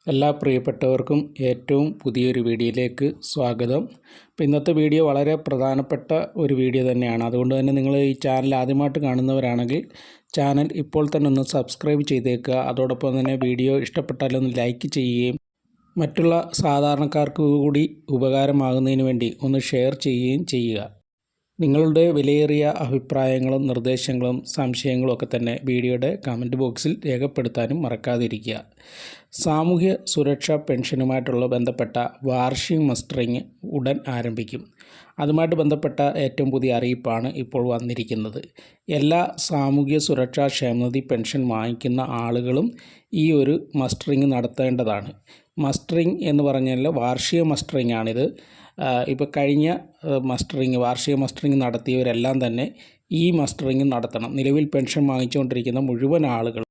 എല്ലാ പ്രിയപ്പെട്ടവർക്കും ഏറ്റവും പുതിയൊരു വീഡിയോയിലേക്ക് സ്വാഗതം. അപ്പോൾ ഇന്നത്തെ വീഡിയോ വളരെ പ്രധാനപ്പെട്ട ഒരു വീഡിയോ തന്നെയാണ്. അതുകൊണ്ട് തന്നെ നിങ്ങൾ ഈ ചാനൽ ആദ്യമായിട്ട് കാണുന്നവരാണെങ്കിൽ ചാനൽ ഇപ്പോൾ തന്നെ ഒന്ന് സബ്സ്ക്രൈബ് ചെയ്തേക്കുക. അതോടൊപ്പം തന്നെ വീഡിയോ ഇഷ്ടപ്പെട്ടാലൊന്ന് ലൈക്ക് ചെയ്യുകയും മറ്റുള്ള സാധാരണക്കാർക്ക് കൂടി ഉപകാരമാകുന്നതിന് വേണ്ടി ഒന്ന് ഷെയർ ചെയ്യുകയും ചെയ്യുക. നിങ്ങളുടെ വിലയേറിയ അഭിപ്രായങ്ങളും നിർദ്ദേശങ്ങളും സംശയങ്ങളും ഒക്കെ തന്നെ വീഡിയോയുടെ കമൻറ്റ് ബോക്സിൽ രേഖപ്പെടുത്താനും മറക്കാതിരിക്കുക. സാമൂഹ്യ സുരക്ഷാ പെൻഷനുമായിട്ടുള്ള ബന്ധപ്പെട്ട വാർഷിക മസ്റ്ററിങ് ഉടൻ ആരംഭിക്കും. അതുമായിട്ട് ബന്ധപ്പെട്ട ഏറ്റവും പുതിയ അറിയിപ്പാണ് ഇപ്പോൾ വന്നിരിക്കുന്നത്. എല്ലാ സാമൂഹ്യ സുരക്ഷാ ക്ഷേമനിധി പെൻഷൻ വാങ്ങിക്കുന്ന ആളുകളും ഈ ഒരു മസ്റ്ററിങ് നടത്തേണ്ടതാണ്. മസ്റ്ററിങ് എന്ന് പറഞ്ഞാൽ വാർഷിക മസ്റ്ററിങ് ആണിത്. ഇപ്പോൾ കഴിഞ്ഞ വാർഷിക മസ്റ്ററിങ് നടത്തിയവരെല്ലാം തന്നെ ഈ മസ്റ്ററിങ് നടത്തണം. നിലവിൽ പെൻഷൻ വാങ്ങിച്ചുകൊണ്ടിരിക്കുന്ന മുഴുവൻ ആളുകൾ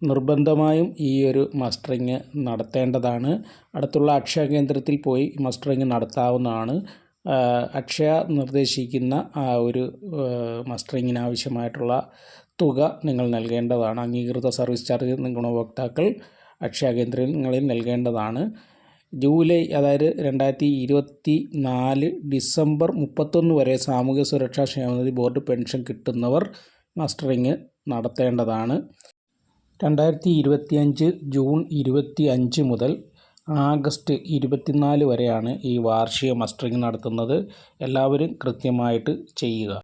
നിർബന്ധമായും ഈ ഒരു മസ്റ്ററിങ് നടത്തേണ്ടതാണ്. അടുത്തുള്ള അക്ഷയ കേന്ദ്രത്തിൽ പോയി മസ്റ്ററിങ് നടത്താവുന്നതാണ്. അക്ഷയ നിർദ്ദേശിക്കുന്ന ആ ഒരു മസ്റ്ററിങ്ങിന് ആവശ്യമായിട്ടുള്ള തുക നിങ്ങൾ നൽകേണ്ടതാണ്. അംഗീകൃത സർവീസ് ചാർജ് ഗുണഭോക്താക്കൾ അക്ഷയ കേന്ദ്രങ്ങളിൽ നൽകേണ്ടതാണ്. ജൂലൈ, അതായത് 2024 ഡിസംബർ 31 വരെ സാമൂഹ്യ സുരക്ഷാ ക്ഷേമനിധി ബോർഡ് പെൻഷൻ കിട്ടുന്നവർ മസ്റ്ററിങ് നടത്തേണ്ടതാണ്. 2025 ജൂൺ 25 മുതൽ ആഗസ്റ്റ് 24 വരെയാണ് ഈ വാർഷിക മസ്റ്ററിങ് നടത്തുന്നത്. എല്ലാവരും കൃത്യമായിട്ട് ചെയ്യുക.